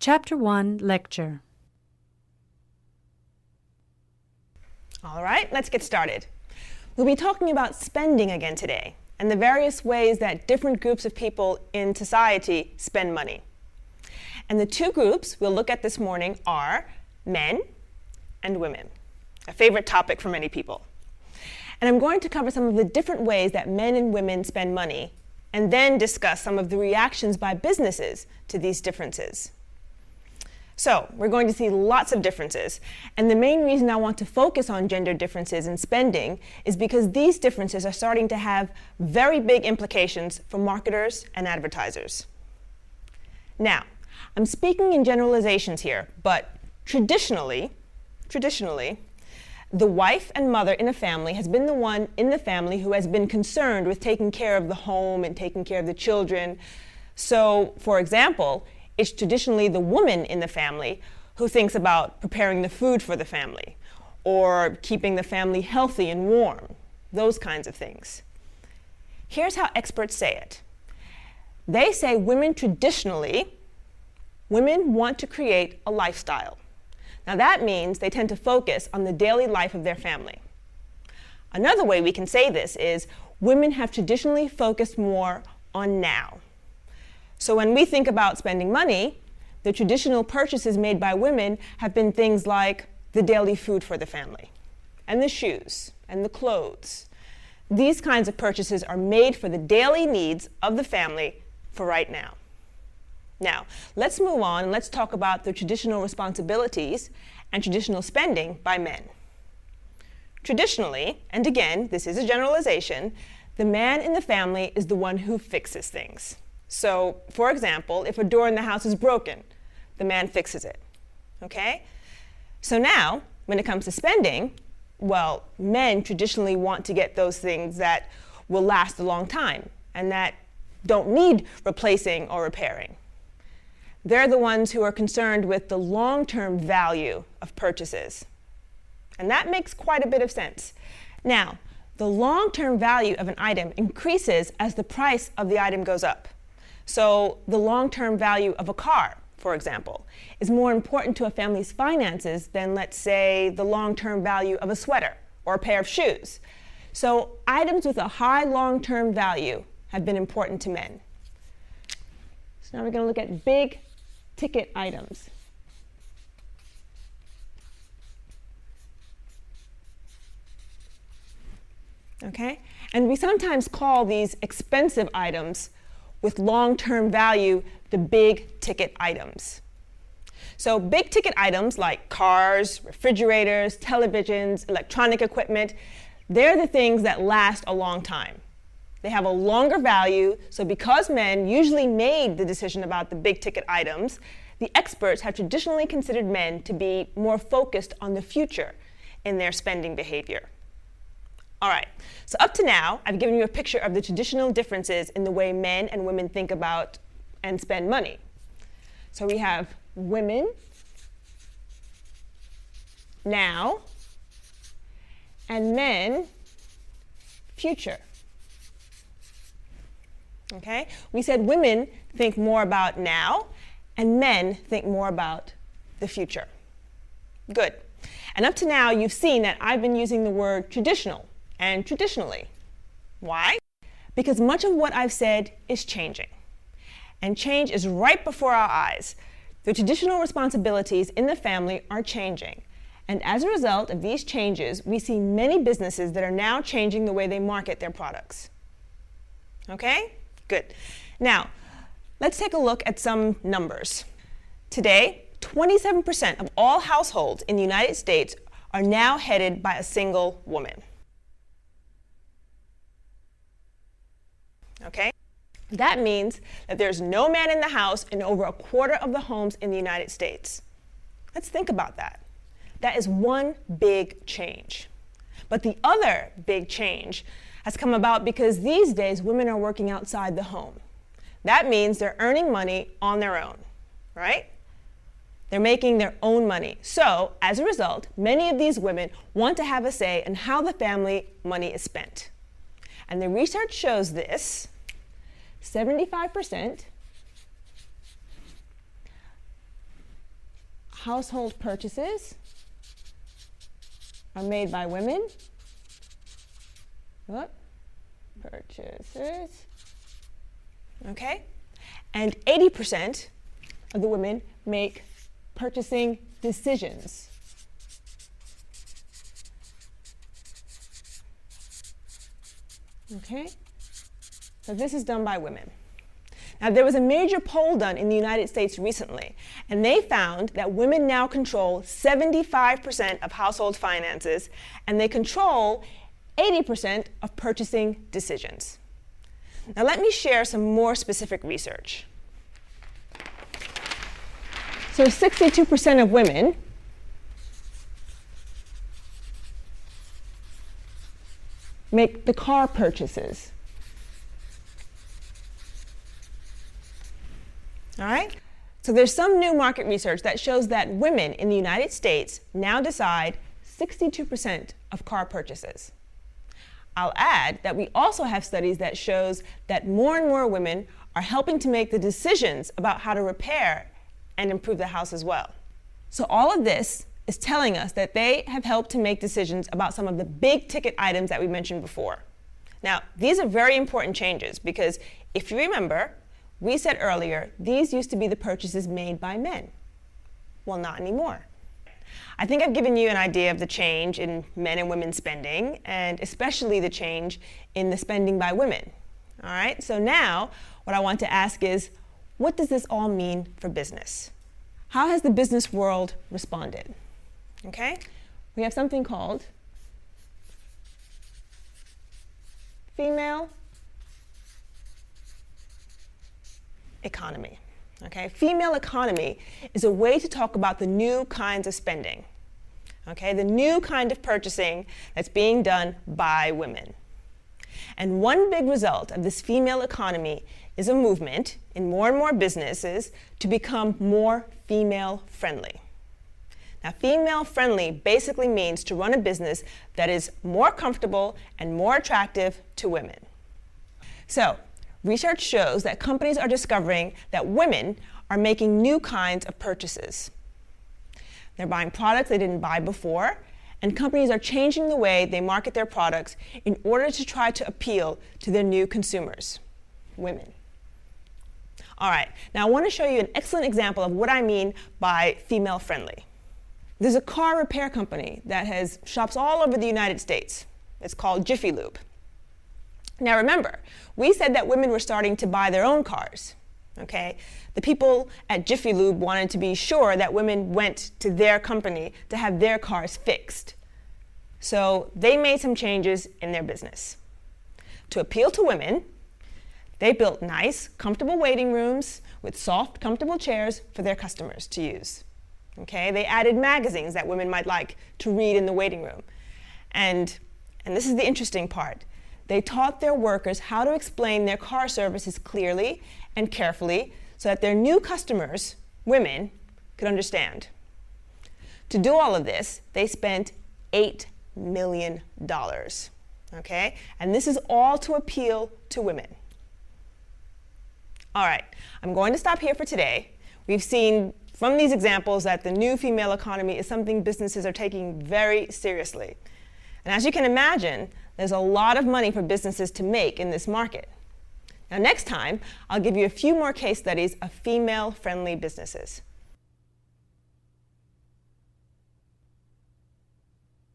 Chapter 1 Lecture. All right, let's get started. We'll be talking about spending again today and the various ways that different groups of people in society spend money. And the two groups we'll look at this morning are men and women, a favorite topic for many people. And I'm going to cover some of the different ways that men and women spend money and then discuss some of the reactions by businesses to these differences. So, we're going to see lots of differences, and the main reason I want to focus on gender differences in spending is because these differences are starting to have very big implications for marketers and advertisers. Now, I'm speaking in generalizations here, but traditionally, the wife and mother in a family has been the one in the family who has been concerned with taking care of the home and taking care of the children. So, for example, it's traditionally the woman in the family who thinks about preparing the food for the family or keeping the family healthy and warm, those kinds of things. Here's how experts say it. They say women want to create a lifestyle. Now that means they tend to focus on the daily life of their family. Another way we can say this is women have traditionally focused more on now. So when we think about spending money, the traditional purchases made by women have been things like the daily food for the family, and the shoes, and the clothes. These kinds of purchases are made for the daily needs of the family for right now. Now, let's move on and let's talk about the traditional responsibilities and traditional spending by men. Traditionally, and again, this is a generalization, the man in the family is the one who fixes things. So, for example, if a door in the house is broken, the man fixes it, okay? So now, when it comes to spending, well, men traditionally want to get those things that will last a long time and that don't need replacing or repairing. They're the ones who are concerned with the long-term value of purchases. And that makes quite a bit of sense. Now, the long-term value of an item increases as the price of the item goes up. So the long-term value of a car, for example, is more important to a family's finances than, let's say, the long-term value of a sweater or a pair of shoes. So items with a high long-term value have been important to men. So now we're going to look at big ticket items. Okay? And we sometimes call these expensive items with long-term value the big ticket items. So big ticket items like cars, refrigerators, televisions, electronic equipment, they're the things that last a long time. They have a longer value, so because men usually made the decision about the big ticket items, the experts have traditionally considered men to be more focused on the future in their spending behavior. All right, so up to now, I've given you a picture of the traditional differences in the way men and women think about and spend money. So we have women now and men future. Okay? We said women think more about now and men think more about the future. Good. And up to now, you've seen that I've been using the word traditional and traditionally. Why? Because much of what I've said is changing. And change is right before our eyes. The traditional responsibilities in the family are changing. And as a result of these changes, we see many businesses that are now changing the way they market their products. Okay? Good. Now, let's take a look at some numbers. Today, 27% of all households in the United States are now headed by a single woman. Okay? That means that there's no man in the house in over a quarter of the homes in the United States. Let's think about that. That is one big change. But the other big change has come about because these days women are working outside the home. That means they're earning money on their own, right? They're making their own money. So, as a result, many of these women want to have a say in how the family money is spent. And the research shows this. 75% household purchases are made by women. What? Purchases. Okay? And 80% of the women make purchasing decisions. Okay? So this is done by women. Now, there was a major poll done in the United States recently, and they found that women now control 75% of household finances, and they control 80% of purchasing decisions. Now, let me share some more specific research. So 62% of women make the car purchases. All right? So there's some new market research that shows that women in the United States now decide 62% of car purchases. I'll add that we also have studies that shows that more and more women are helping to make the decisions about how to repair and improve the house as well. So all of this is telling us that they have helped to make decisions about some of the big ticket items that we mentioned before. Now, these are very important changes because if you remember, we said earlier, these used to be the purchases made by men. Well, not anymore. I think I've given you an idea of the change in men and women spending, and especially the change in the spending by women. All right, so now what I want to ask is, what does this all mean for business? How has the business world responded? Okay, we have something called female economy. Okay, female economy is a way to talk about the new kinds of spending. Okay, the new kind of purchasing that's being done by women. And one big result of this female economy is a movement in more and more businesses to become more female friendly. Now, female friendly basically means to run a business that is more comfortable and more attractive to women. So, research shows that companies are discovering that women are making new kinds of purchases. They're buying products they didn't buy before, and companies are changing the way they market their products in order to try to appeal to their new consumers, women. All right, now I want to show you an excellent example of what I mean by female friendly. There's a car repair company that has shops all over the United States. It's called Jiffy Lube. Now remember, we said that women were starting to buy their own cars, okay? The people at Jiffy Lube wanted to be sure that women went to their company to have their cars fixed. So they made some changes in their business. To appeal to women, they built nice, comfortable waiting rooms with soft, comfortable chairs for their customers to use. Okay? They added magazines that women might like to read in the waiting room. And this is the interesting part. They taught their workers how to explain their car services clearly and carefully so that their new customers, women, could understand. To do all of this, they spent $8 million. Okay? And this is all to appeal to women. All right, I'm going to stop here for today. We've seen from these examples that the new female economy is something businesses are taking very seriously. And as you can imagine, there's a lot of money for businesses to make in this market. Now, next time, I'll give you a few more case studies of female-friendly businesses.